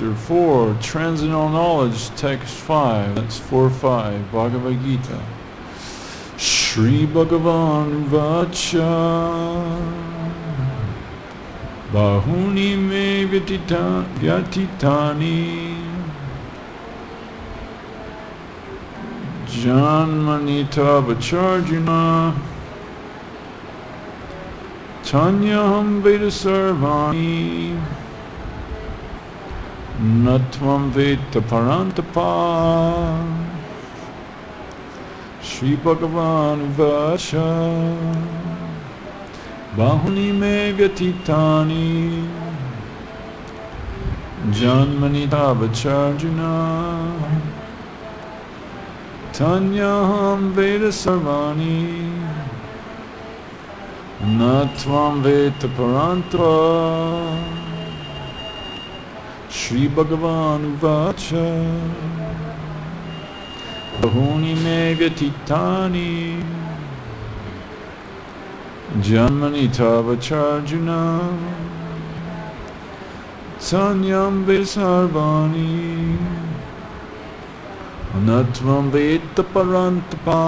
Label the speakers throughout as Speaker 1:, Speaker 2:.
Speaker 1: chapter 4, Transcendental Knowledge, text 5, that's 4-5, Bhagavad Gita. Shri Bhagavan Vacha Bahuni me vyatitani Janmani Tavacharjuna Tanyaham Veda Sarvani Natvam Veta Parantapa Shri Bhagavan Vacha Bahuni me vyatitani Janmani Tavacharjuna Tanyaham Veda Sarvani Natvam Veta Parantapa Shri Bhagavan Vacha Bahuni me vyatitani Janmani Tavacharjuna Sanyam Vesarvani Natvam Veta Parantapa.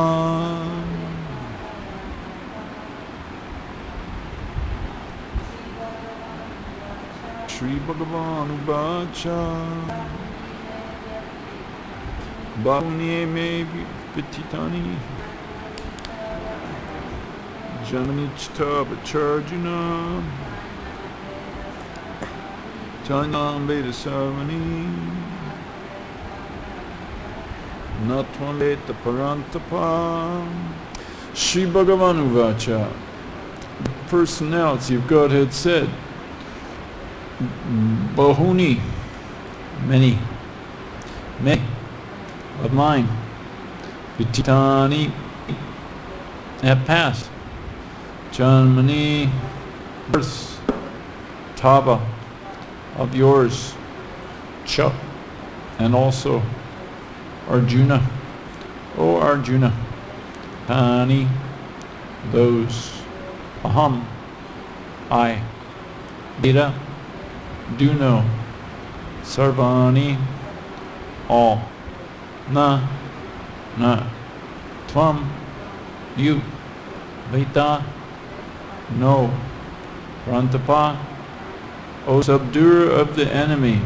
Speaker 1: Shri Bhagavan Vacha Bahuni me vyatitani Janmani Tavacharjuna Tanyam Veda Sarvani Natvam Veta Parantapa. Shri Bhagavan Vacha, the personality of Godhead said, Bahuni, many of mine, Vyatitani, have passed, Janmani, births, Tava, of yours, Cha, and also Arjuna, O Arjuna, Tani, those, Aham, I, Veda, do know, Sarvani, all, na, Tvam, you, Veta, no, Parantapa, O subduer of the enemy.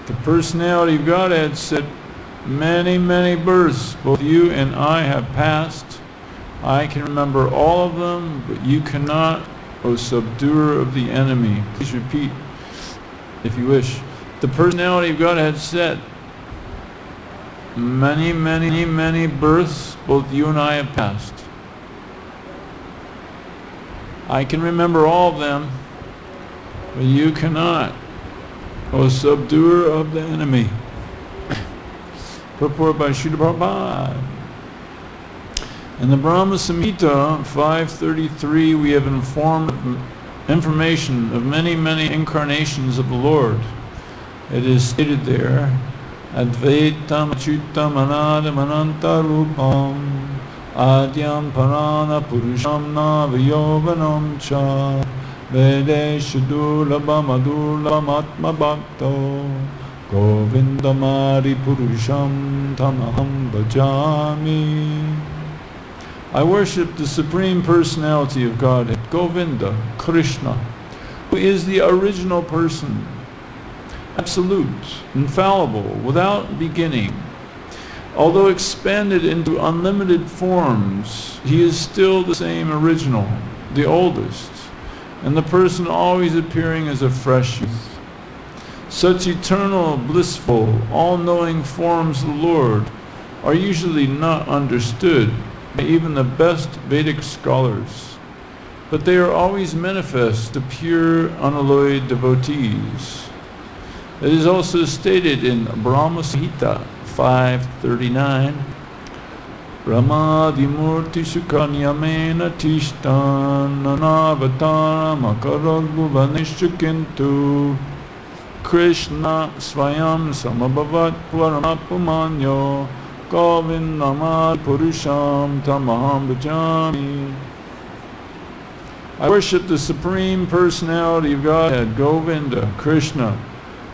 Speaker 1: The personality of Godhead said, many births, both you and I have passed. I can remember all of them, but you cannot, O subduer of the enemy. Please repeat, if you wish. The personality of Godhead said, many births, both you and I have passed. I can remember all of them, but you cannot, O subduer of the enemy. Purport by Srila Prabhupada. In the Brahma Samhita 533, we have information of many incarnations of the Lord. It is stated there, Advaitam Achyutam Anadam Ananta Rupam Adyam Parana Purusham Navayovanam Cha Vedeshu Durlabham Adurlabham Atma Bhakto Govindamari Purusham Tamaham Bhajami. I worship the Supreme Personality of Godhead, Govinda, Krishna, who is the original person, absolute, infallible, without beginning. Although expanded into unlimited forms, he is still the same original, the oldest, and the person always appearing as a fresh youth. Such eternal, blissful, all-knowing forms of the Lord are usually not understood by even the best Vedic scholars, but they are always manifest to pure, unalloyed devotees. It is also stated in Brahma Samhita 539, Ramadimurti Sukanyamena Tishtan Nanavataram Akaragubhanishchakintu Krishna Swayam Samabhavat Paramapumanyo Govindamad Purusham Tamaham Bhajami. I worship the Supreme Personality of Godhead, Govinda, Krishna,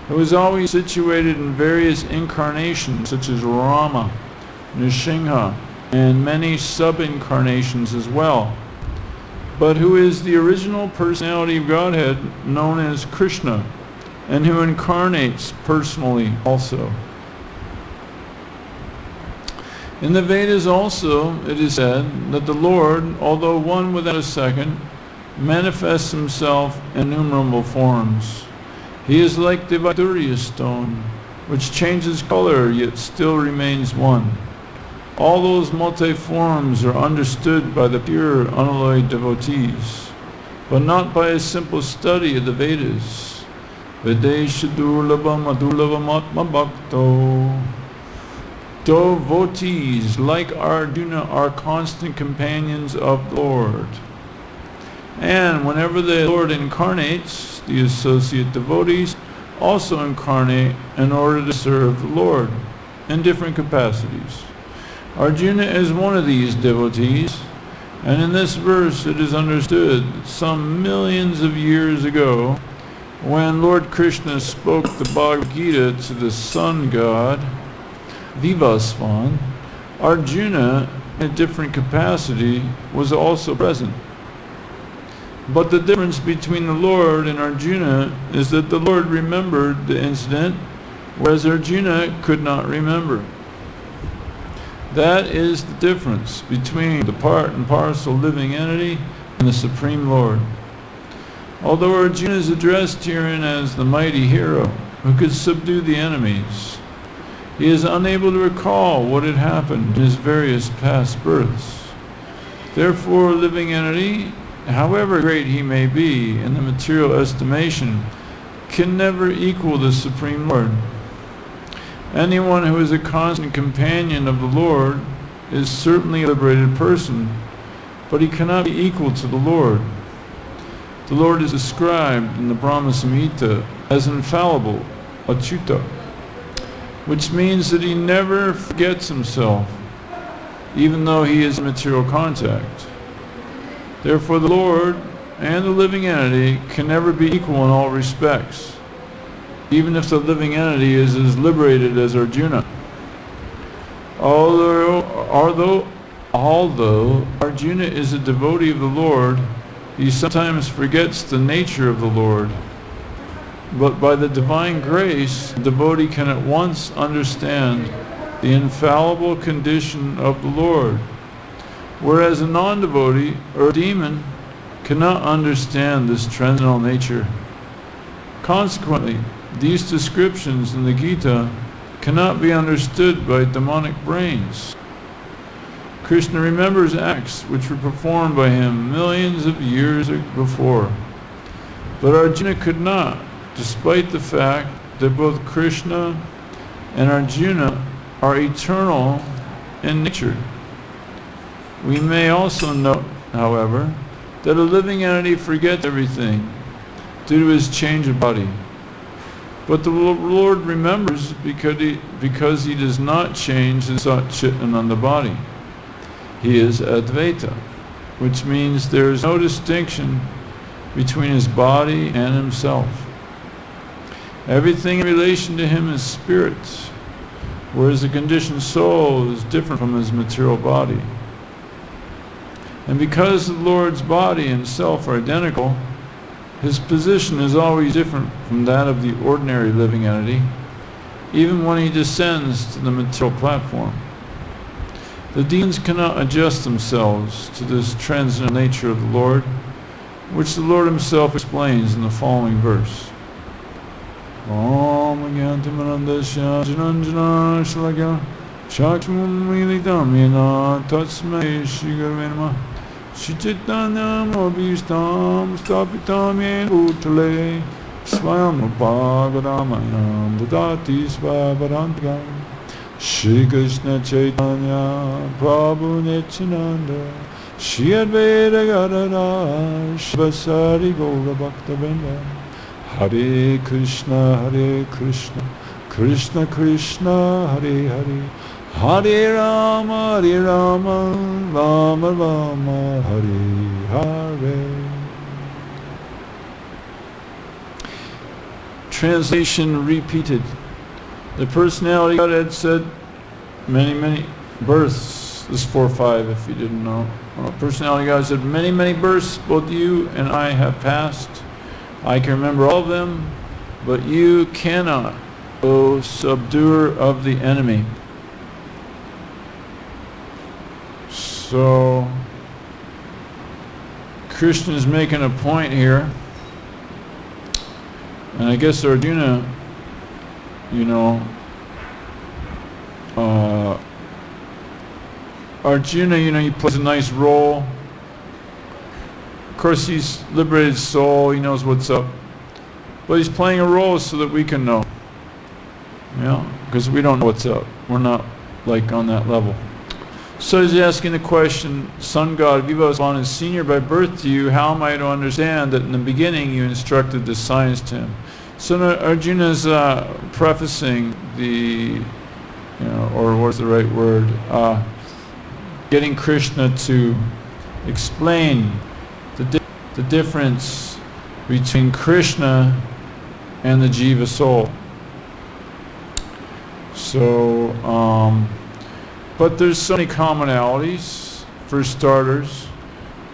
Speaker 1: who is always situated in various incarnations such as Rama, Nrsimha, and many sub-incarnations as well, but who is the original personality of Godhead known as Krishna, and who incarnates personally also. In the Vedas also it is said that the Lord, although one without a second, manifests himself in innumerable forms. He is like the Vaidurya stone, which changes color yet still remains one. All those multi-forms are understood by the pure, unalloyed devotees, but not by a simple study of the Vedas. Vedesha durlabam adurlabam atma bhakto. Devotees, like Arjuna, are constant companions of the Lord. And whenever the Lord incarnates, the associate devotees also incarnate in order to serve the Lord in different capacities. Arjuna is one of these devotees, and in this verse it is understood that some millions of years ago, when Lord Krishna spoke the Bhagavad Gita to the sun god, Vivasvan, Arjuna, in a different capacity, was also present. But the difference between the Lord and Arjuna is that the Lord remembered the incident, whereas Arjuna could not remember. That is the difference between the part and parcel living entity and the Supreme Lord. Although Arjuna is addressed herein as the mighty hero who could subdue the enemies, he is unable to recall what had happened in his various past births. Therefore, a living entity, however great he may be in the material estimation, can never equal the Supreme Lord. Anyone who is a constant companion of the Lord is certainly a liberated person, but he cannot be equal to the Lord. The Lord is described in the Brahma Samhita as infallible, achyuta, which means that he never forgets himself, even though he is in material contact. Therefore, the Lord and the living entity can never be equal in all respects, even if the living entity is as liberated as Arjuna. Although Arjuna is a devotee of the Lord, he sometimes forgets the nature of the Lord. But by the divine grace, the devotee can at once understand the infallible condition of the Lord, whereas a non-devotee or a demon cannot understand this transcendental nature. Consequently, these descriptions in the Gita cannot be understood by demonic brains. Krishna remembers acts which were performed by him millions of years before, but Arjuna could not, despite the fact that both Krishna and Arjuna are eternal in nature. We may also note, however, that a living entity forgets everything due to his change of body. But the Lord remembers because he does not change his Sat-Chit-Ananda body. He is Advaita, which means there is no distinction between his body and himself. Everything in relation to him is spirit, whereas the conditioned soul is different from his material body. And because the Lord's body and self are identical, his position is always different from that of the ordinary living entity, even when he descends to the material platform. The demons cannot adjust themselves to this transcendental nature of the Lord, which the Lord himself explains in the following verse. Om Gyantimanandasya Jananjana Shalakya Shakshmum Militam Yena Tatsmai Shri Gurave Namah Shrichittanam Abhishtam Stapitam Yen Bhutale Swayam Upagadamayam Dadati Svabarantikam Shri Krishna Chaitanya Prabhu Nityananda Shri Advaita Gadadhar Shivasari Gaura Bhakta Vrinda Hare Krishna, Krishna Krishna, Hare Hare, Hare Rama, Rama Rama, Hare Hare. translation repeated. The personality of Godhead said, many, many births. This is 4-5 if you didn't know. Personality of God said, many, many births both you and I have passed. I can remember all of them, but you cannot, O subduer of the enemy. So, Krishna is making a point here, and I guess Arjuna, Arjuna, he plays a nice role. Of course, he's liberated soul, he knows what's up. But he's playing a role so that we can know. Because we don't know what's up. We're not like on that level. So he's asking the question, Sun God, Vivasvan is senior by birth to you, how am I to understand that in the beginning you instructed this science to him? So Arjuna's prefacing the, or what's the right word, getting Krishna to explain the difference between Krishna and the Jiva soul. So, but there's so many commonalities. For starters,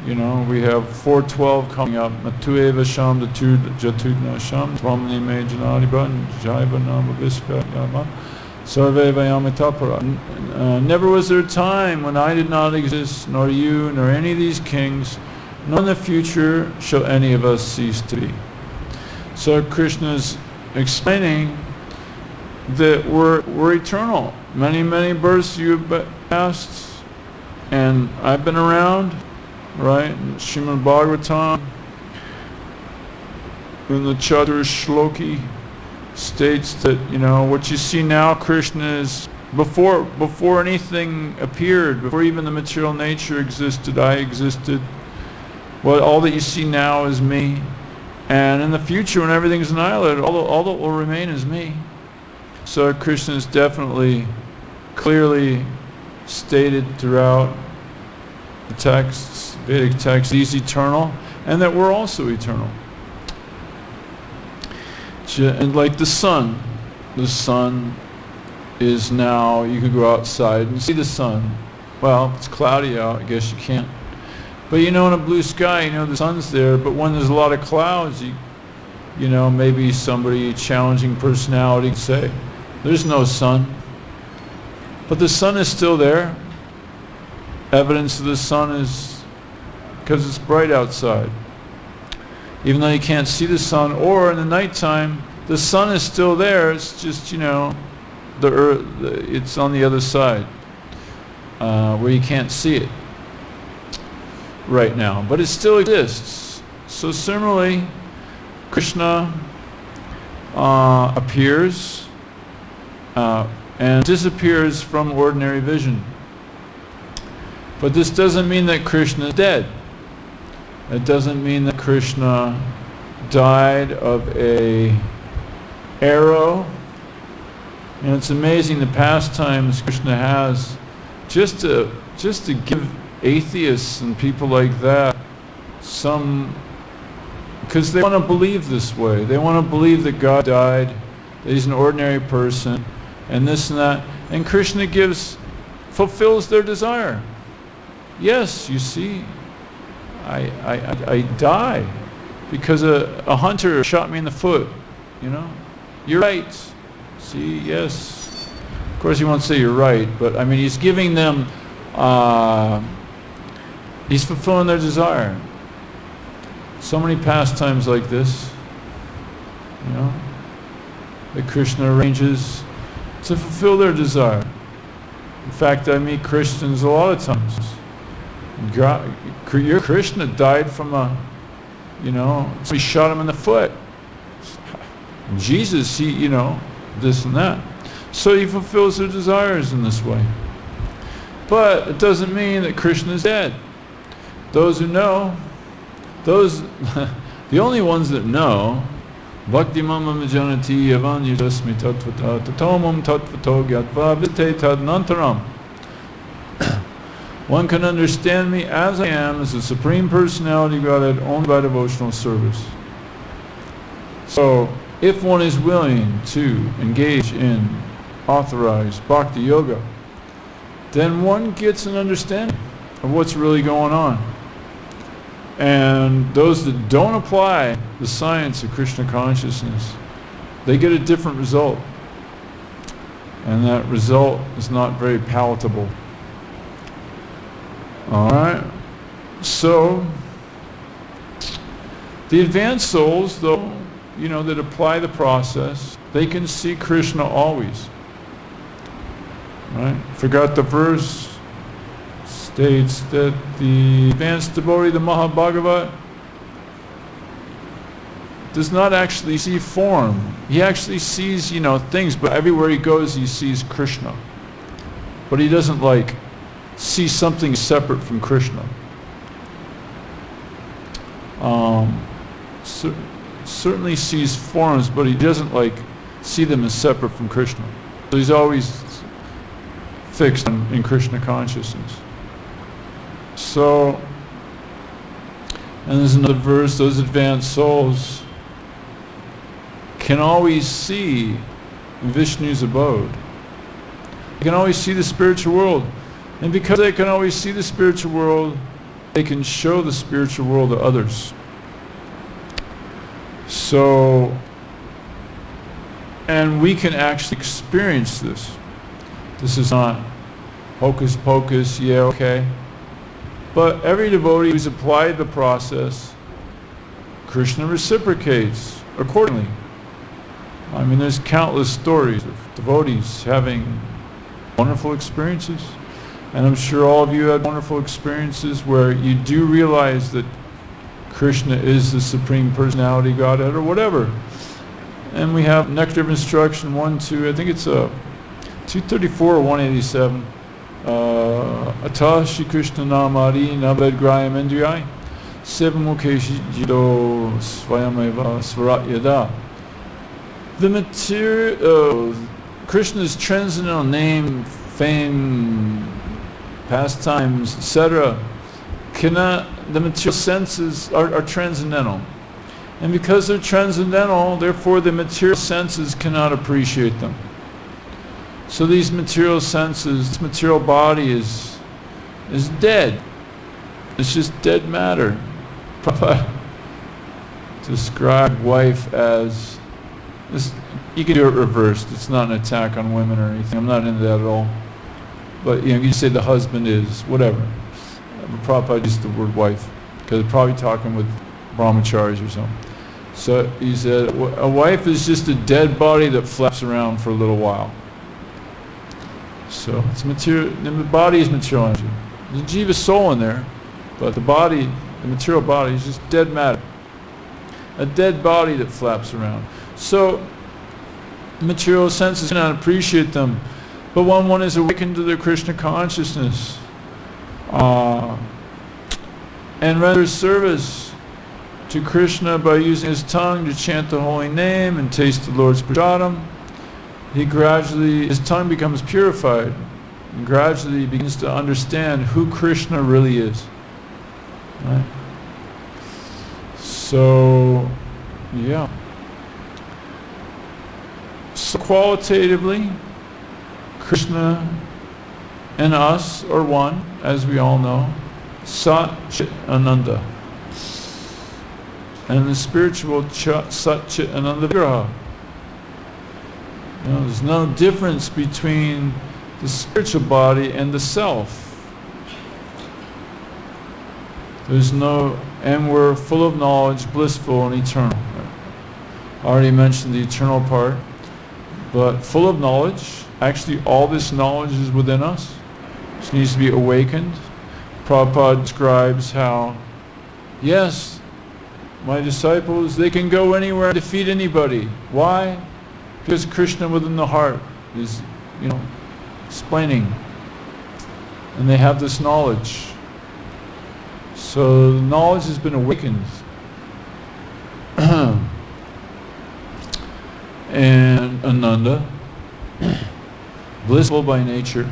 Speaker 1: we have 412 coming up. Matueva Sham Jatudna Sham Tvamni Me Janadiban Jaiva Nama Vispa Yama Sarve Vayamitapara. Never was there a time when I did not exist, nor you, nor any of these kings, nor in the future shall any of us cease to be. So Krishna's explaining that we're eternal. Many, many births you've passed, and I've been around, right? Srimad Bhagavatam, in the Chatur Shloki, states that, what you see now, Krishna is, before anything appeared, before even the material nature existed, I existed. All that you see now is me. And in the future, when everything's annihilated, all that will remain is me. So Krishna is definitely, clearly stated throughout the texts, Vedic texts, he's eternal, and that we're also eternal. And like the sun is now, you could go outside and see the sun. Well, if it's cloudy out, I guess you can't. But in a blue sky, the sun's there, but when there's a lot of clouds, maybe somebody challenging personality could say, there's no sun. But the sun is still there. Evidence of the sun is because it's bright outside. Even though you can't see the sun, or in the nighttime, the sun is still there, it's just, the earth, it's on the other side, where you can't see it right now, but it still exists. So similarly, Krishna appears and disappears from ordinary vision. But this doesn't mean that Krishna is dead. It doesn't mean that Krishna died of a arrow. And it's amazing the pastimes Krishna has just to give atheists and people like that some, because they want to believe this way. They want to believe that God died, that he's an ordinary person, and this and that. And Krishna fulfills their desire. Yes, you see, I die because a hunter shot me in the foot. You're right. See, yes. Of course, he won't say you're right, but I mean, he's giving them. He's fulfilling their desire. So many pastimes like this, that Krishna arranges to fulfill their desire. In fact, I meet Christians a lot of times. Your Krishna died from somebody shot him in the foot. Jesus, he, this and that. So he fulfills their desires in this way. But it doesn't mean that Krishna is dead. Those who know, the only ones that know, Bhakti mamam janati yavan yudasmi tattvata tatomam tattvato gyatva vite tadnantaram. One can understand me as I am, as the Supreme Personality of Godhead, only by devotional service. So, if one is willing to engage in authorized bhakti yoga, then one gets an understanding of what's really going on. And those that don't apply the science of Krishna consciousness, they get a different result. And that result is not very palatable. Alright? So, the advanced souls, though, that apply the process, they can see Krishna always. Right? Forgot the verse, states that the advanced devotee, the Mahabhagavat, does not actually see form. He actually sees, things, but everywhere he goes he sees Krishna. But he doesn't see something separate from Krishna. Certainly sees forms, but he doesn't see them as separate from Krishna. So he's always fixed in Krishna consciousness. So, and there's another verse, those advanced souls can always see Vishnu's abode. They can always see the spiritual world. And because they can always see the spiritual world, they can show the spiritual world to others. So, and we can actually experience this. This is not hocus pocus, yeah, okay. But every devotee who's applied the process, Krishna reciprocates accordingly. I mean, there's countless stories of devotees having wonderful experiences. And I'm sure all of you had wonderful experiences where you do realize that Krishna is the Supreme Personality Godhead or whatever. And we have Nectar of Instruction 1, 2, I think it's 234 or 187. Atah Shri Krishna Namari Naved Grayam Endriyai Sevamukheshi Jido Svayameva Svarat Yada. The material, Krishna's transcendental name, fame, pastimes, etc., the material senses are transcendental. And because they're transcendental, therefore the material senses cannot appreciate them. So these material senses, this material body is dead. It's just dead matter. Prabhupada described wife as this. You can do it reversed. It's not an attack on women or anything. I'm not into that at all. But you say the husband is whatever. Prabhupada used the word wife because they're probably talking with brahmacharis or something. So he said a wife is just a dead body that flaps around for a little while. So it's material. The body is material energy. There's a jiva soul in there, but the body, the material body, is just dead matter. A dead body that flaps around. So material senses cannot appreciate them, but when one is awakened to their Krishna consciousness and renders service to Krishna by using his tongue to chant the holy name and taste the Lord's prasadam, his tongue becomes purified and gradually begins to understand who Krishna really is. Right? So, yeah. So qualitatively, Krishna and us are one, as we all know. Sat Chit Ananda. And the spiritual Sat Chit Ananda Vigraha. There's no difference between the spiritual body and the self. There's no, and we're full of knowledge, blissful and eternal. I already mentioned the eternal part, but full of knowledge. Actually, all this knowledge is within us. It needs to be awakened. Prabhupada describes how, yes, my disciples, they can go anywhere and defeat anybody. Why? Because Krishna within the heart is, explaining. And they have this knowledge. So the knowledge has been awakened. And Ananda, blissful by nature.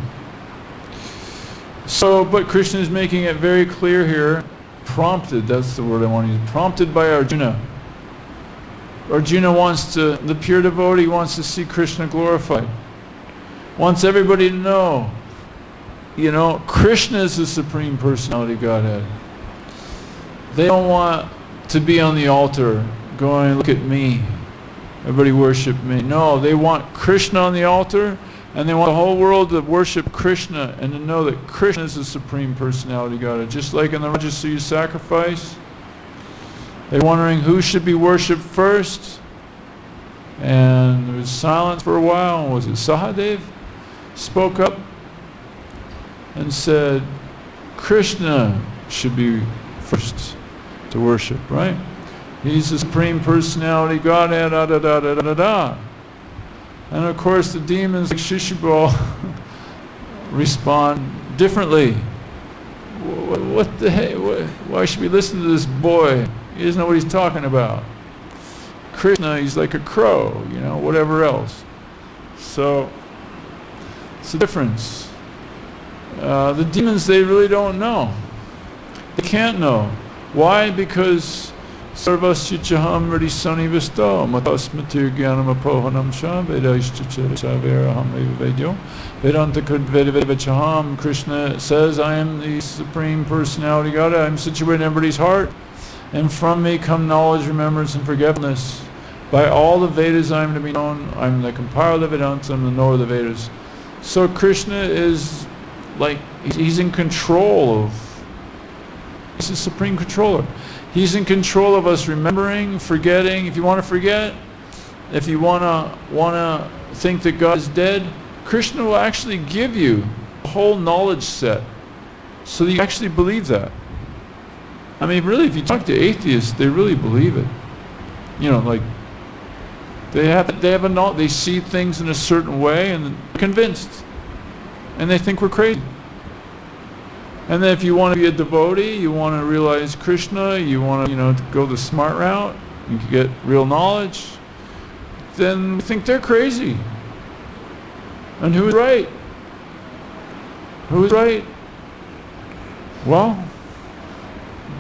Speaker 1: So, but Krishna is making it very clear here, prompted, that's the word I want to use, prompted by Arjuna. Arjuna wants to, the pure devotee wants to see Krishna glorified. Wants everybody to know, you know, Krishna is the Supreme Personality of Godhead. They don't want to be on the altar going, look at me, everybody worship me. No, they want Krishna on the altar, and they want the whole world to worship Krishna and to know that Krishna is the Supreme Personality of Godhead. Just like in the Rajasuya sacrifice, they're wondering who should be worshipped first. And there was silence for a while. Was it Sahadev? Spoke up and said, Krishna should be first to worship, right? He's the Supreme Personality of Godhead, da da da da da da. And of course the demons like Shishubal respond differently. What the heck? Why should we listen to this boy? He doesn't know what he's talking about. Krishna, he's like a crow, you know, whatever else. So, it's the difference. The demons, they really don't know. They can't know. Why? Because Sarvasya chaham radisani visto matasmatir jnanam apohanam sha vedaishcha saveraham vedyo vedanta kudvedaveda chaham. Krishna says, I am the Supreme Personality God. I am situated in everybody's heart. And from me come knowledge, remembrance, and forgetfulness. By all the Vedas I am to be known. I am the compiler of the Vedantas, I am the knower of the Vedas. So Krishna is like, he's in control of, he's the Supreme Controller. He's in control of us remembering, forgetting. If you want to forget, if you want to think that God is dead, Krishna will actually give you a whole knowledge set so that you actually believe that. I mean, really, if you talk to atheists, they really believe it. You know, like, they see things in a certain way and they're convinced. And they think we're crazy. And then if you want to be a devotee, you want to realize Krishna, you want to, you know, to go the smart route, you can get real knowledge, then we think they're crazy. And who is right? Who is right? Well,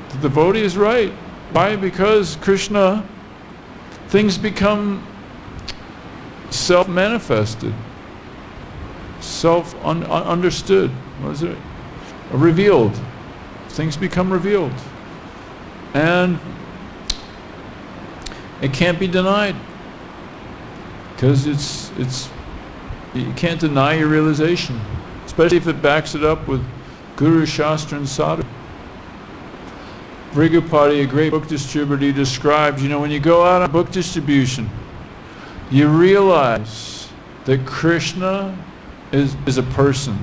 Speaker 1: the devotee is right. Why? Because Krishna, things become self-manifested, self-understood. What is it? Revealed. Things become revealed. And it can't be denied. Because you can't deny your realization. Especially if it backs it up with Guru, Shastra, and Sadhu. Vrigapati, a great book distributor, describes, you know, when you go out on book distribution, you realize that Krishna is a person.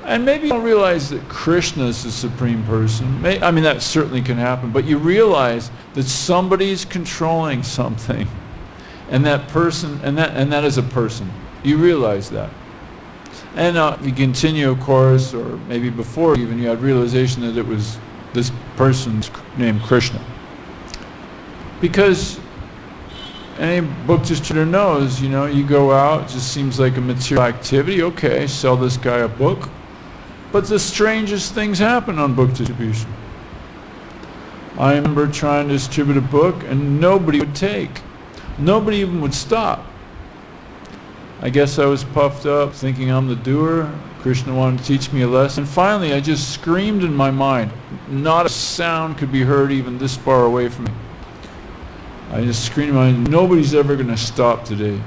Speaker 1: And maybe you don't realize that Krishna is the Supreme Person. I mean, that certainly can happen. But you realize that somebody's controlling something. And that person, and that is a person. You realize that. And you continue, of course, or maybe before even, you had realization that it was this person's named Krishna. Because any book distributor knows, you know, you go out, it just seems like a material activity. Okay, sell this guy a book. But the strangest things happen on book distribution. I remember trying to distribute a book and nobody would take. Nobody even would stop. I guess I was puffed up, thinking I'm the doer. Krishna wanted to teach me a lesson. And finally, I just screamed in my mind. Not a sound could be heard even this far away from me. I just screamed in my mind, nobody's ever going to stop today.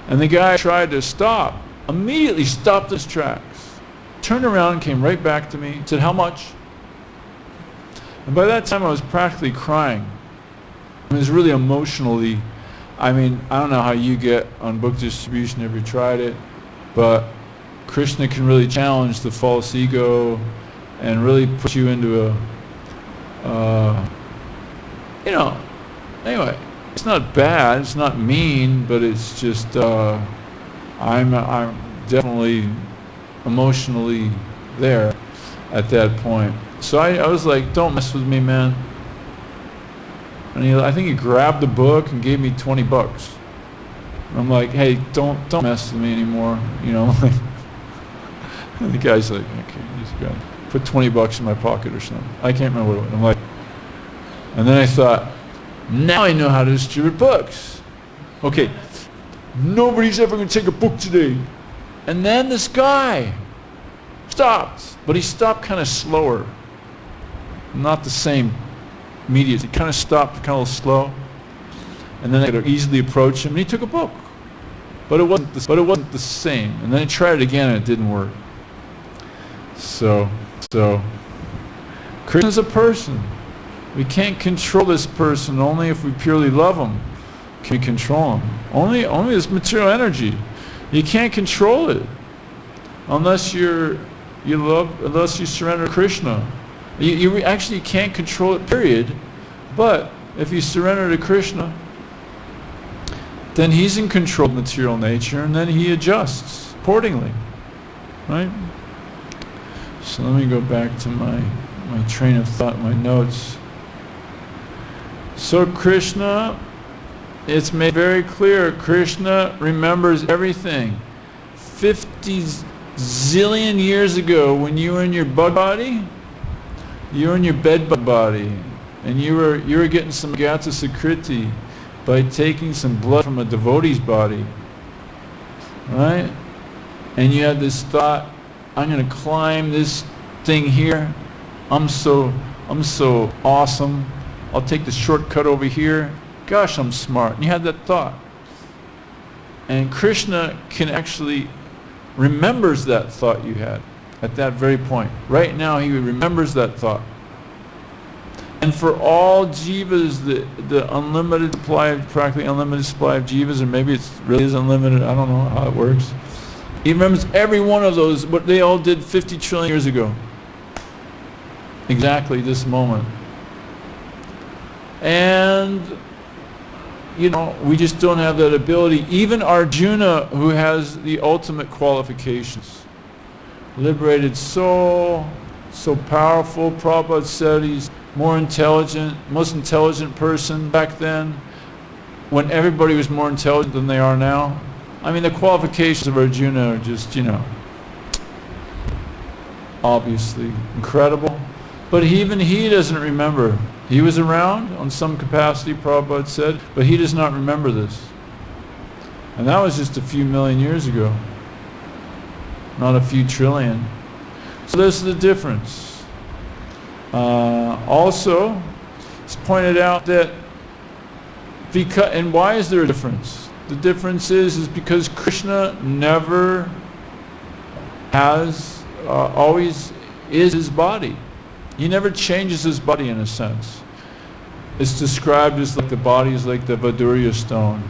Speaker 1: And the guy tried to stop, immediately stopped his tracks, turned around and came right back to me, said, how much? And by that time I was practically crying. I was really emotionally, I mean, I don't know how you get on book distribution, have you tried it, but Krishna can really challenge the false ego and really put you into a, you know, anyway, it's not bad, it's not mean, but it's just, I'm definitely emotionally there at that point. So I was like, don't mess with me, man. And I think he grabbed the book and gave me $20. And I'm like, hey, don't mess with me anymore, you know. And the guy's like, okay, he's gonna put $20 in my pocket or something. I can't remember what it was. I'm like, and then I thought, Now I know how to distribute books. Okay, nobody's ever going to take a book today. And then this guy stopped, but he stopped kind of slower. Not the same immediately. He kind of stopped, kind of a little slow. And then I could easily approach him, and he took a book. But it wasn't the same. And then he tried it again, and it didn't work. So Krishna's a person. We can't control this person. Only if we purely love him can we control him. Only this material energy. You can't control it unless unless you surrender to Krishna. You actually can't control it, period. But if you surrender to Krishna, then he's in control of material nature, and then he adjusts accordingly. Right? So let me go back to my train of thought, my notes. So Krishna, it's made very clear, Krishna remembers everything. 50 zillion years ago, when you were in your bug body, you were in your bed bug body, and you were getting some gata sakriti by taking some blood from a devotee's body, right? And you had this thought, I'm going to climb this thing here. I'm so awesome. I'll take the shortcut over here. Gosh, I'm smart. And you had that thought. And Krishna can actually remembers that thought you had at that very point. Right now, he remembers that thought. And for all jivas, the unlimited supply, practically unlimited supply of jivas, or maybe it really is unlimited, I don't know how it works. He remembers every one of those, what they all did 50 trillion years ago. Exactly this moment. And, you know, we just don't have that ability. Even Arjuna, who has the ultimate qualifications, liberated soul, so powerful. Prabhupada said he's more intelligent, most intelligent person back then, when everybody was more intelligent than they are now. I mean, the qualifications of Arjuna are just, you know, obviously incredible. But even he doesn't remember. He was around on some capacity, Prabhupada said, but he does not remember this. And that was just a few million years ago, not a few trillion. So this is the difference. Also, it's pointed out that and why is there a difference? The difference is because Krishna never has, always is his body. He never changes his body in a sense. It's described as like the body is like the Vadurya stone.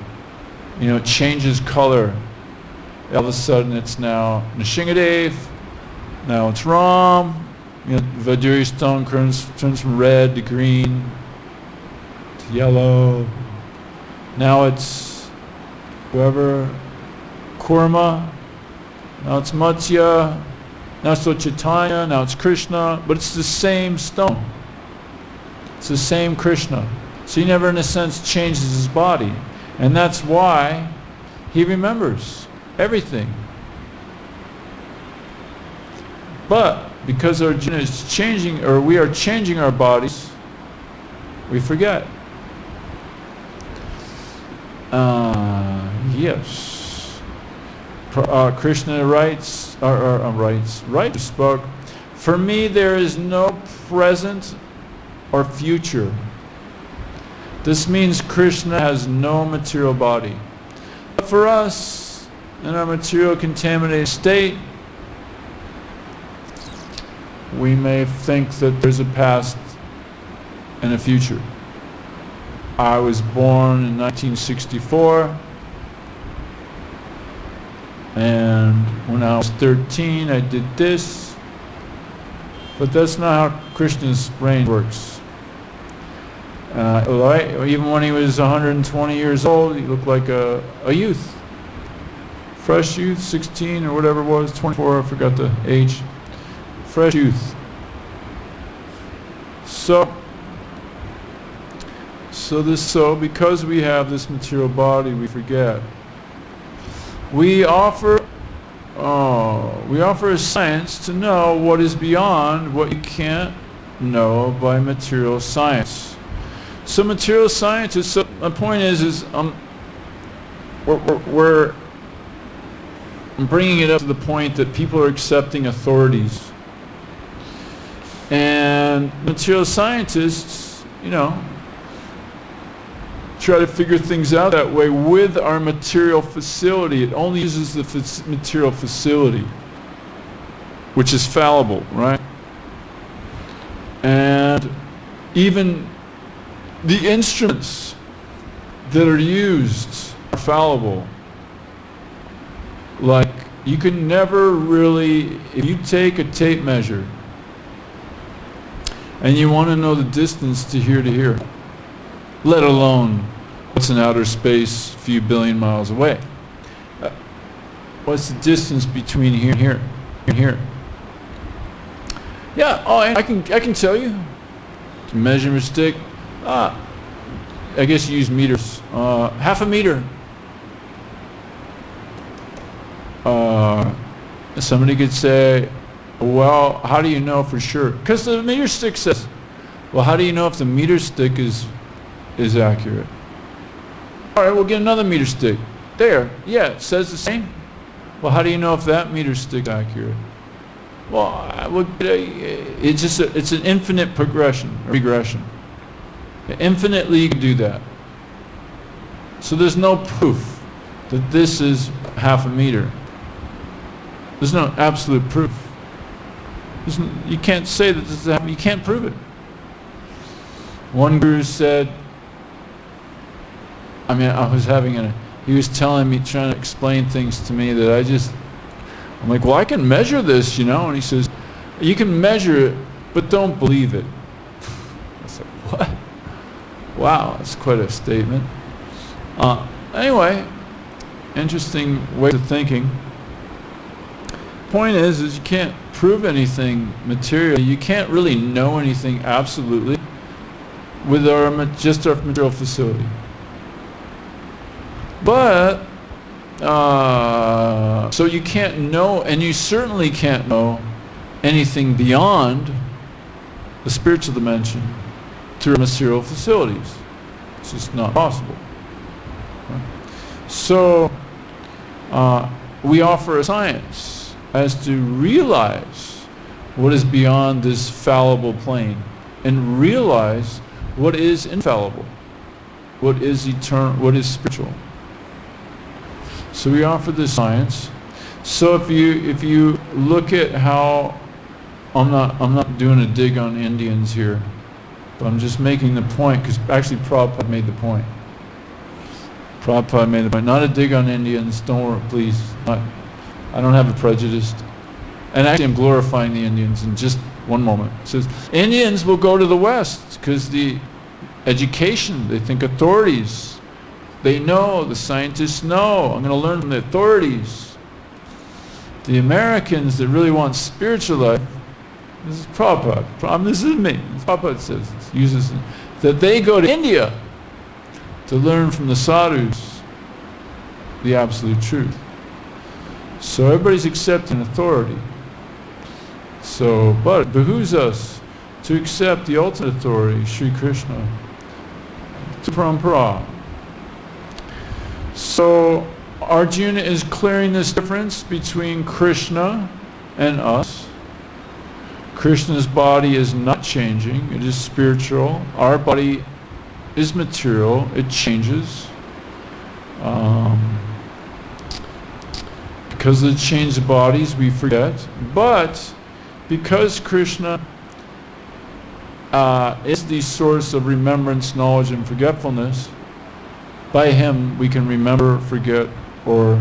Speaker 1: You know, it changes color. All of a sudden it's now Nishingadev, now it's Ram. You know, Vadurya stone turns from red to green to yellow. Now it's whoever, Kurma. Now it's Matsya. Now it's Chaitanya, now it's Krishna, but it's the same stone. It's the same Krishna. So he never in a sense changes his body. And that's why he remembers everything. But because Arjuna is changing, or we are changing our bodies, we forget. Yes. Krishna writes, spoke, for me there is no present or future. This means Krishna has no material body. But for us, in our material contaminated state, we may think that there's a past and a future. I was born in 1964. And when I was 13, I did this. But that's not how Krishna's brain works. Even when he was 120 years old, he looked like a youth. Fresh youth, 16 or whatever it was, 24, I forgot the age. Fresh youth. So because we have this material body, we forget. We offer a science to know what is beyond what you can't know by material science. So material scientists, so my point is I'm bringing it up to the point that people are accepting authorities. And material scientists, you know, try to figure things out that way with our material facility. It only uses the material facility, which is fallible, right? And even the instruments that are used are fallible. Like, you can never really, if you take a tape measure and you want to know the distance to here, let alone what's in outer space a few billion miles away. What's the distance between here and here? Yeah, oh, I can tell you. Measurement stick. I guess you use meters. Half a meter. Somebody could say, well, how do you know for sure? Because the meter stick says. Well, how do you know if the meter stick is accurate? All right, we'll get another meter stick. There, yeah, it says the same. Well, how do you know if that meter stick is accurate? Well, it's an infinite progression, or regression. Infinitely you can do that. So there's no proof that this is half a meter. There's no absolute proof. You can't say that this is you can't prove it. One guru said, he was telling me, trying to explain things to me that I'm like, well, I can measure this, you know, and he says, you can measure it, but don't believe it. I said, what? Wow, that's quite a statement. Anyway, interesting way of thinking. Point is you can't prove anything materially. You can't really know anything absolutely with just our material facility. But so you can't know, and you certainly can't know anything beyond the spiritual dimension through material facilities. It's just not possible. So we offer a science as to realize what is beyond this fallible plane and realize what is infallible, what is eternal, what is spiritual. So we offer this science. So if you look at how, I'm not doing a dig on Indians here, but I'm just making the point, because actually Prabhupada made the point. Prabhupada made the point. Not a dig on Indians, don't worry, please. I don't have a prejudice. And actually I'm glorifying the Indians in just one moment. It says, Indians will go to the West because the education, they think authorities, they know, the scientists know, I'm going to learn from the authorities. The Americans that really want spiritual life, this is Prabhupada, this is me, Prabhupada says this, uses it, that they go to India to learn from the sadhus the absolute truth. So everybody's accepting authority. So, but it behooves us to accept the ultimate authority, Sri Krishna, to parampara. So Arjuna is clearing this difference between Krishna and us. Krishna's body is not changing, it is spiritual. Our body is material, it changes. Because of the change of bodies, we forget. But because Krishna is the source of remembrance, knowledge, and forgetfulness, by him we can remember, forget, or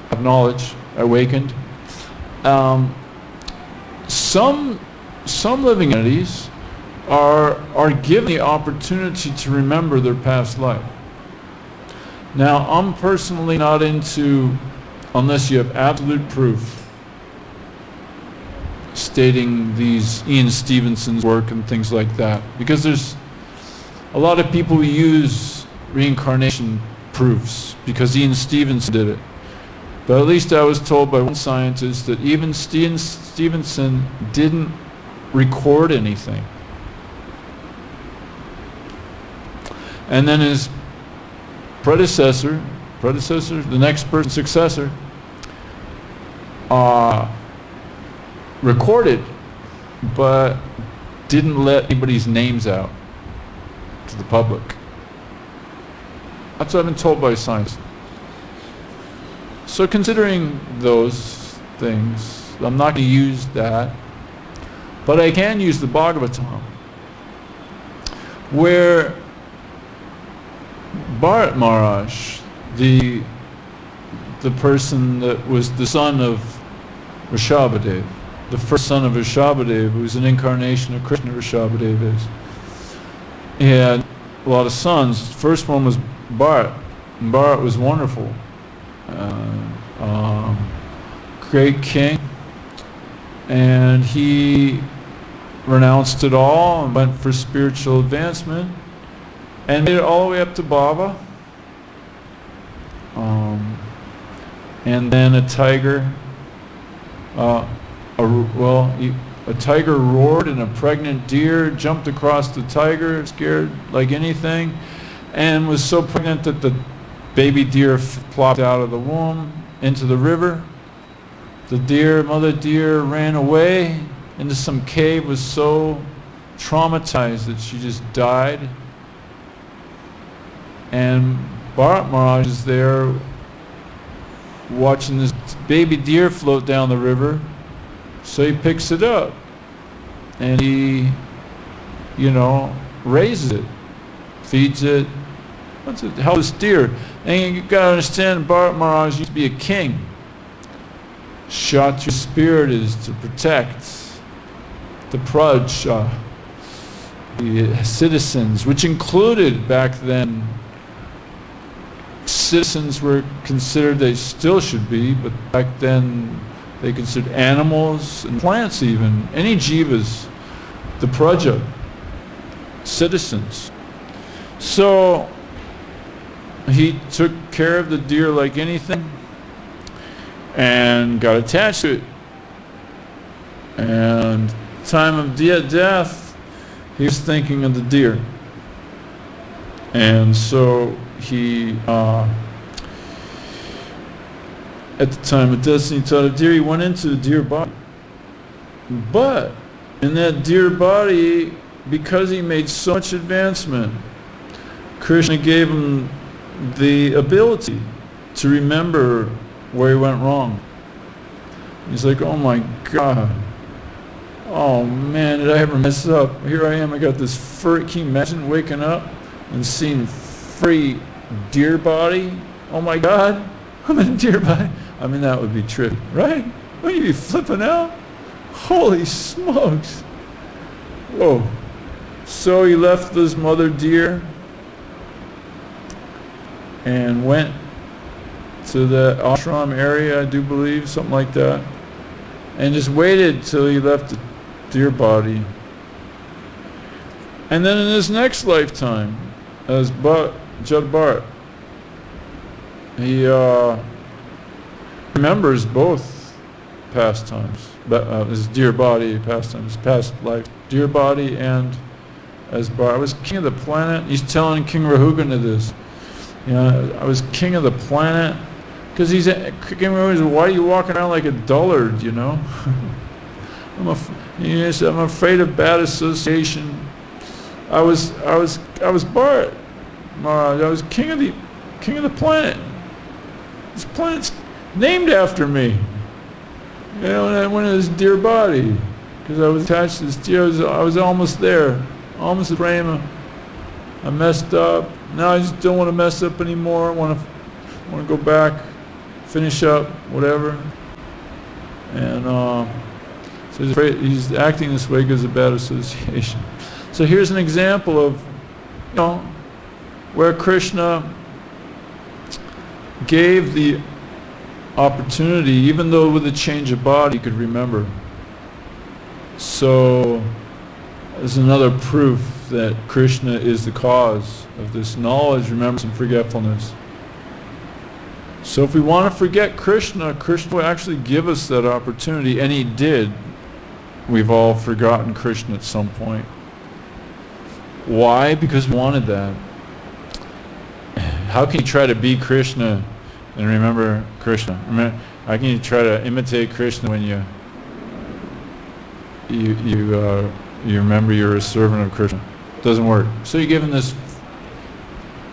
Speaker 1: have knowledge awakened. Some living entities are given the opportunity to remember their past life. Now, I'm personally not into, unless you have absolute proof stating these Ian Stevenson's work and things like that, because there's a lot of people who use reincarnation proofs because Ian Stevenson did it. But at least I was told by one scientist that even Stevenson didn't record anything. And then his predecessor, the next person, successor, recorded, but didn't let anybody's names out to the public. That's what I've been told by science. So considering those things, I'm not going to use that, but I can use the Bhagavatam, where Bharat Maharaj, the person that was the son of Rishabhadev, the first son of Rishabhadev, who was an incarnation of Krishna, Rishabhadev is. He had a lot of sons. The first one was Bharat, and Bharat was wonderful. Great king, and he renounced it all and went for spiritual advancement and made it all the way up to Baba. And then a tiger, a tiger roared, and a pregnant deer jumped across the tiger, scared like anything, and was so pregnant that the baby deer plopped out of the womb into the river. The mother deer ran away into some cave, was so traumatized that she just died. And Bharat Maharaj is there watching this baby deer float down the river, so he picks it up and he, raises it, feeds it. What's it? Helpless deer. And you gotta understand, Bharat Maharaj used to be a king. Kshatriya spirit is to protect the praja, the citizens, which included back then, citizens were considered, they still should be, but back then they considered animals and plants even, any jivas, the praja, citizens. So he took care of the deer like anything and got attached to it. And time of death, he was thinking of the deer. And so he, at the time of death, he thought of deer, he went into the deer body. But in that deer body, because he made so much advancement, Krishna gave him the ability to remember where he went wrong. He's like, oh my God, oh man, did I ever mess up? Here I am, I got this furry, can you imagine waking up and seeing furry deer body? Oh my God, I'm in a deer body. I mean, that would be trippy, right? Wouldn't you be flipping out? Holy smokes. Whoa. So he left this mother deer and went to the ashram area, I do believe, something like that, and just waited till he left the deer body. And then in his next lifetime, as Jad Bharat, he remembers both pastimes, his deer body pastimes, past life, deer body, and as Bharat. I was king of the planet. He's telling King Rahugana this. I was king of the planet. Because King Rahugana said, why are you walking around like a dullard, I'm afraid of bad association. I was Bharat Maharaj. I was king of the planet. This planet's named after me. And I went in this deer body because I was attached to this deer. I was almost there, almost at Prema. I messed up. Now I just don't want to mess up anymore. I want to go back, finish up, whatever. And so he's acting this way because of bad association. So here's an example of, where Krishna gave the opportunity, even though with a change of body he could remember. So there's another proof that Krishna is the cause of this knowledge, remembrance, and forgetfulness. So if we want to forget Krishna, Krishna will actually give us that opportunity, and he did. We've all forgotten Krishna at some point. Why? Because we wanted that. how can you try to be Krishna and remember Krishna? How can you try to imitate Krishna when you remember you're a servant of Krishna? It doesn't work. So you give him this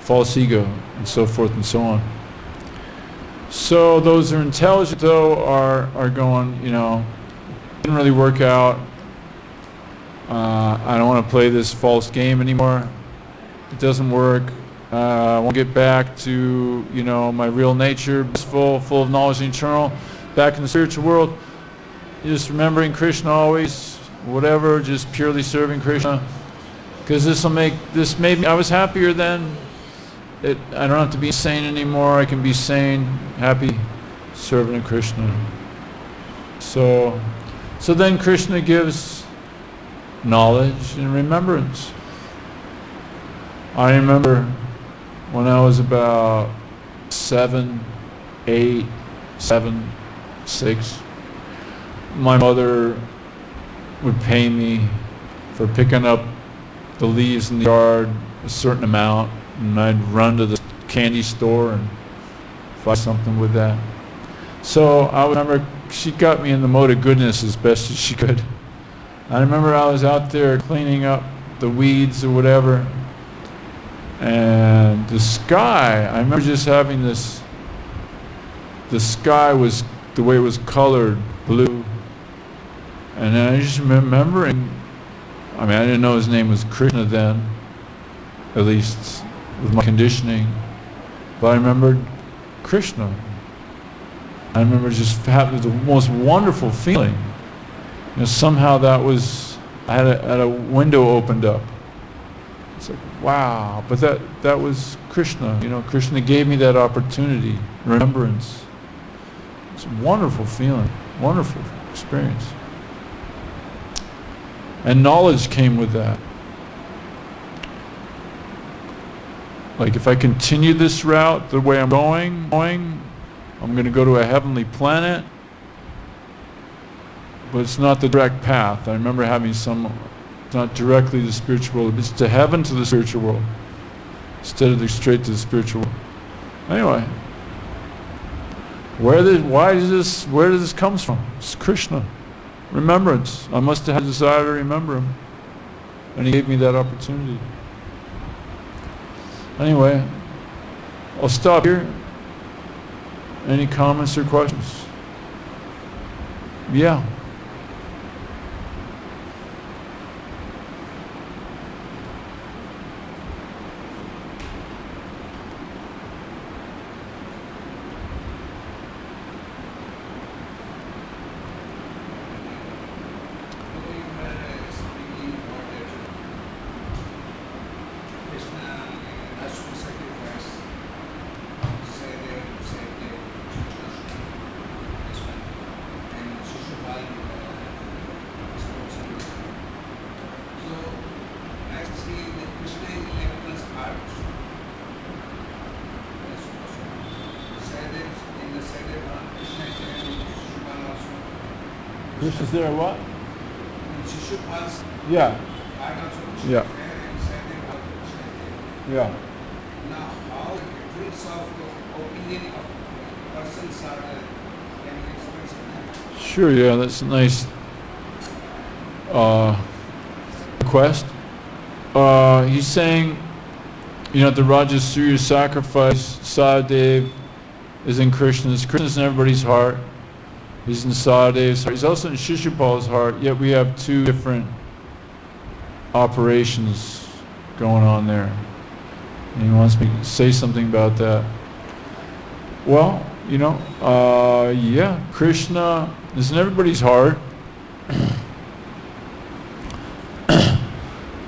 Speaker 1: false ego and so forth and so on. So those who are intelligent though are going, you know, didn't really work out. I don't want to play this false game anymore. It doesn't work. I want to get back to, you know, my real nature, full of knowledge and eternal, back in the spiritual world. Just remembering Krishna always, whatever, just purely serving Krishna. Because this made me, I was happier then. I don't have to be sane anymore. I can be sane, happy, serving of Krishna. So then Krishna gives knowledge and remembrance. I remember when I was about 7, 8, 7, 6, my mother would pay me for picking up the leaves in the yard, a certain amount, and I'd run to the candy store and buy something with that. So I remember she got me in the mode of goodness as best as she could. I remember I was out there cleaning up the weeds or whatever, and the sky, I remember just having this, the sky was, the way it was colored, blue, and then I just remembering, I mean, I didn't know his name was Krishna then, at least with my conditioning, but I remembered Krishna. I remember just having the most wonderful feeling. You know, somehow that was, I had a window opened up. It's like, wow, but that was Krishna. You know, Krishna gave me that opportunity, remembrance. It's a wonderful feeling, wonderful experience. And knowledge came with that. Like if I continue this route the way I'm going, I'm going to go to a heavenly planet, but it's not the direct path. I remember having it's not directly the spiritual world, it's to heaven, to the spiritual world, instead of straight to the spiritual world. Anyway, where does this come from? It's Krishna. Remembrance. I must have had a desire to remember him, and he gave me that opportunity. Anyway, I'll stop here. Any comments or questions? Yeah. Krishna's there what? Yeah. Yeah. Yeah.
Speaker 2: Now, how difference of opinion of persons are can be expressed?
Speaker 1: Sure, yeah, that's a nice request. He's saying, you know, the Rajasuya sacrifice, Sahadev is in Krishna's. Krishna's in everybody's heart. He's in Sahadev's heart. He's also in Shishupal's heart, yet we have two different operations going on there. And he wants me to say something about that. Well, you know, yeah, Krishna is in everybody's heart.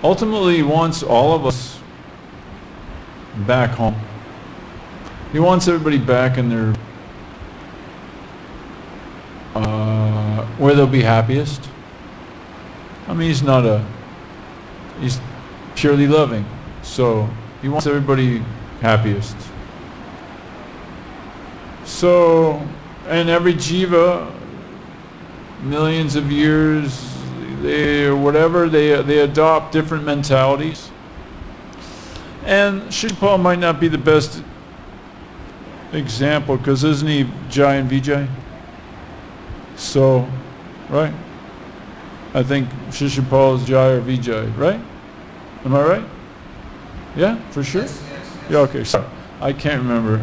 Speaker 1: Ultimately, he wants all of us back home. He wants everybody back in their where they'll be happiest. I mean, he's purely loving, so he wants everybody happiest. So, and every jiva, millions of years, they adopt different mentalities. And Shishupal might not be the best example, because isn't he Jai and Vijay? So, right? I think Shishupal is Jai or Vijay, right? Am I right? Yeah, for sure?
Speaker 2: Yes, yes, yes.
Speaker 1: Yeah, okay, sorry. I can't remember.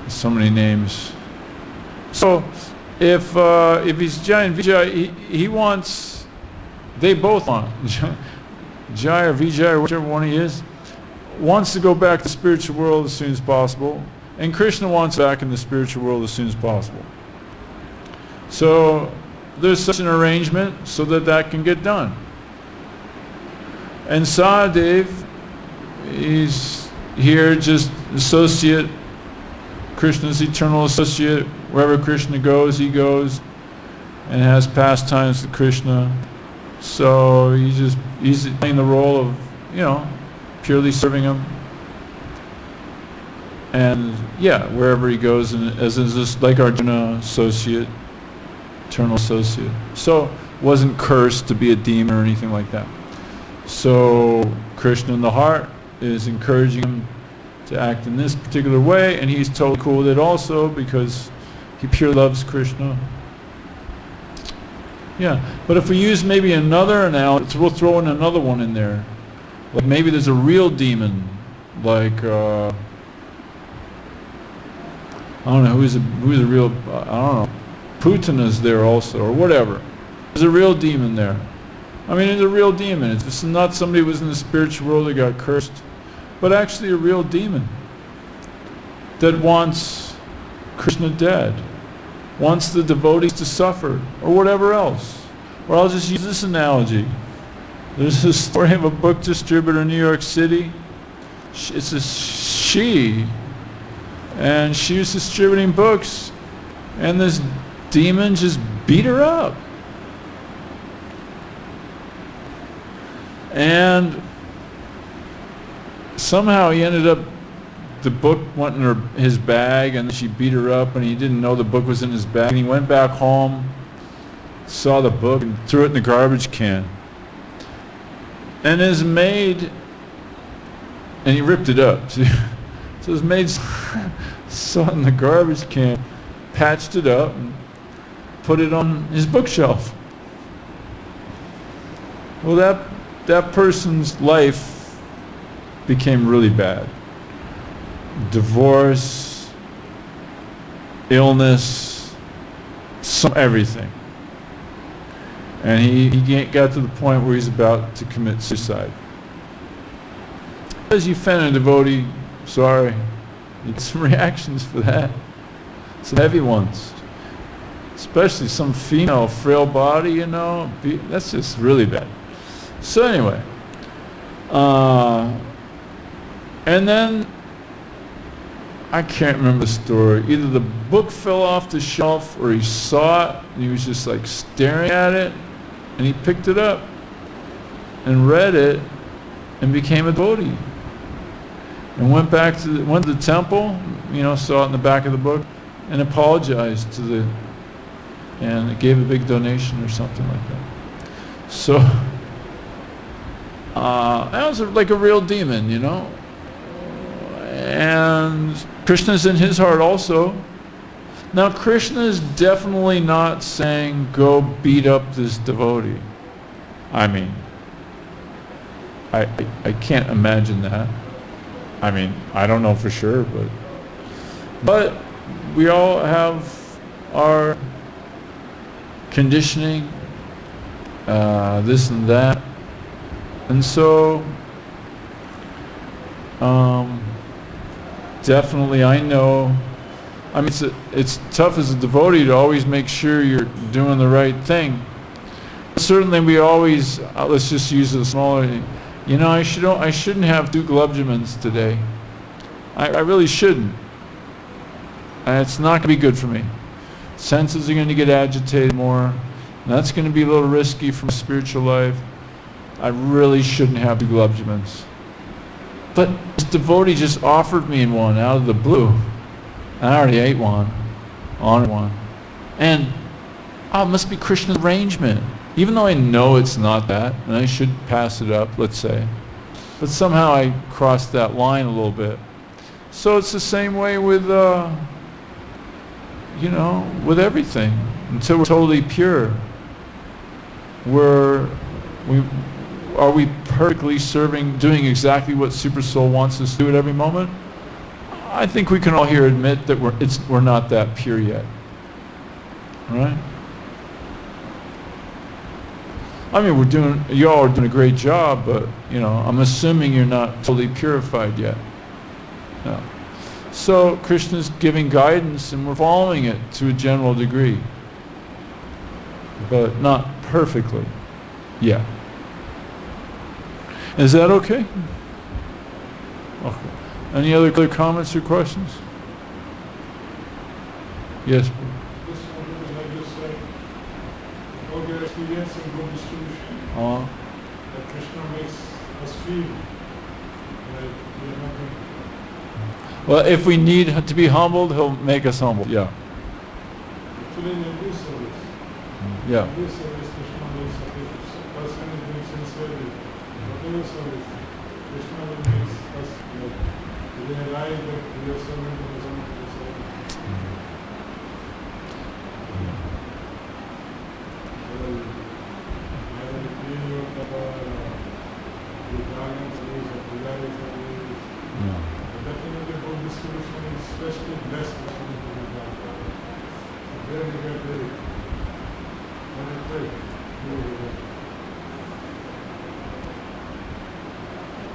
Speaker 1: So many names. So, if he's Jai and Vijay, he wants, they both want, Jai or Vijay or whichever one he is, wants to go back to the spiritual world as soon as possible, and Krishna wants back in the spiritual world as soon as possible. So there's such an arrangement so that that can get done. And Sahadev, he's here just associate, Krishna's eternal associate. Wherever Krishna goes, he goes and has pastimes with Krishna. So he's playing the role of, you know, purely serving him. And yeah, wherever he goes, and as is this, like Arjuna, associate, eternal associate. So wasn't cursed to be a demon or anything like that. So Krishna in the heart is encouraging him to act in this particular way, and he's totally cool with it also because he pure loves Krishna. Yeah, but if we use maybe another analogy, we'll throw in another one in there. Like maybe there's a real demon, like I don't know who's a real, I don't know, Putana's there also, or whatever. There's a real demon there. I mean, it's a real demon. It's not somebody who was in the spiritual world that got cursed, but actually a real demon that wants Krishna dead, wants the devotees to suffer, or whatever else. Or I'll just use this analogy. There's a story of a book distributor in New York City. It's a she, and she was distributing books, and this demon just beat her up. And somehow he ended up, the book went in his bag, and she beat her up, and he didn't know the book was in his bag. And he went back home, saw the book, and threw it in the garbage can. And his maid, and he ripped it up. So his maid saw it in the garbage can, patched it up, and put it on his bookshelf. Well, that person's life became really bad. Divorce, illness, everything. And he got to the point where he's about to commit suicide. As you offend a devotee, sorry, you get some reactions for that. Some heavy ones. Especially some female, frail body, you know, that's just really bad. So anyway, and then, I can't remember the story. Either the book fell off the shelf or he saw it and he was just like staring at it, and he picked it up and read it and became a devotee. And went to the temple, you know, saw it in the back of the book, and apologized to and gave a big donation or something like that. So that was like a real demon, you know. And Krishna's in his heart also. Now Krishna is definitely not saying go beat up this devotee. I mean, I can't imagine that. I mean, I don't know for sure, but we all have our conditioning, this and that, and so definitely I know. I mean, it's tough as a devotee to always make sure you're doing the right thing. Certainly, we always let's just use a smaller. You know, I shouldn't have 2 glubjamins today. I really shouldn't. It's not going to be good for me. Senses are going to get agitated more. And that's going to be a little risky for my spiritual life. I really shouldn't have 2 glubjamins. But this devotee just offered me one out of the blue. I already ate one, honored one. And, it must be Krishna's arrangement. Even though I know it's not that, and I should pass it up, let's say. But somehow I crossed that line a little bit. So it's the same way with, you know, with everything. Until we're totally pure, are we perfectly doing exactly what Super Soul wants us to do at every moment? I think we can all here admit that we're not that pure yet, right? I mean, you all are doing a great job, but you know, I'm assuming you're not totally purified yet. No. So Krishna's giving guidance, and we're following it to a general degree, but not perfectly. Yeah. Is that okay? Okay. Any other comments or questions? Yes.
Speaker 3: Just wanted to like just say, about your experience in good distribution, that Krishna makes us feel like we are not going.
Speaker 1: Well, if we need to be humbled, he'll make us humble. Yeah.
Speaker 3: Actually, in every service,
Speaker 1: Yeah.
Speaker 3: every service Krishna makes us, if a person is doing sincerely, whatever service, Krishna will make us like realize that we are serving to the servant of the servant. Either the cleaning of the garden service or Pujari service, definitely good distribution is especially blessed actually to the God. Where we get very, very quick.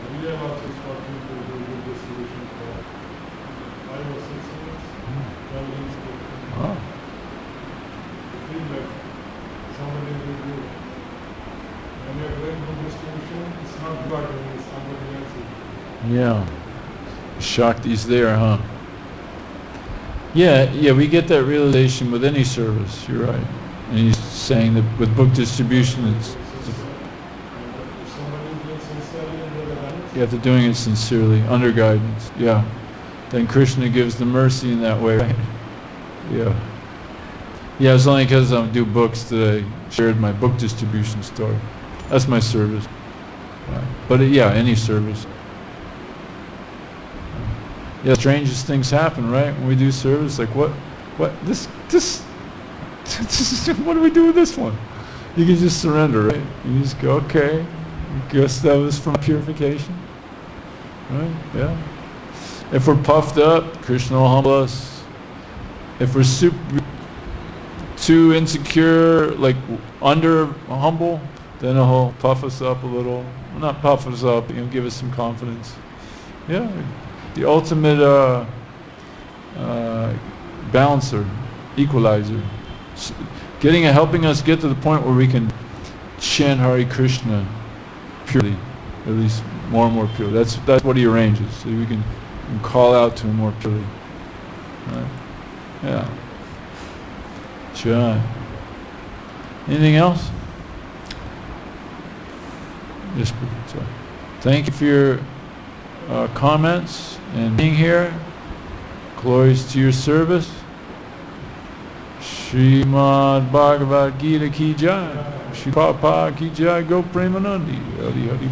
Speaker 3: We have also started to do good distribution for 5 or 6 years, traveling to
Speaker 1: Oh.
Speaker 3: feel like somebody will do. When you are doing good distribution, it's not God doing it, it's somebody else is doing it.
Speaker 1: Yeah. Shakti's there, huh? Yeah, we get that realization with any service, you're right. And he's saying that with book distribution, you have to doing it sincerely, under guidance, yeah. Then Krishna gives the mercy in that way, right? Yeah. Yeah, it's only because I do books that I shared my book distribution story. That's my service. Right. But yeah, any service. Yeah, strangest things happen, right? When we do service, like what what do we do with this one? You can just surrender, right? You just go, okay, I guess that was from purification, right? Yeah. If we're puffed up, Krishna will humble us. If we're too insecure, like under humble, then he'll puff us up a little. Well, not puff us up, give us some confidence. Yeah. The ultimate balancer, equalizer, helping us get to the point where we can chant Hare Krishna purely, at least more and more purely. That's what he arranges, so we can call out to him more purely. Right? Yeah. Sure. Anything else? Yes, sorry. Thank you for your comments and being here. Glories to your service. Srimad Bhagavad Gita ki jai. Shri Prabhupada ki jai. Go Premanandi. Hari Hari.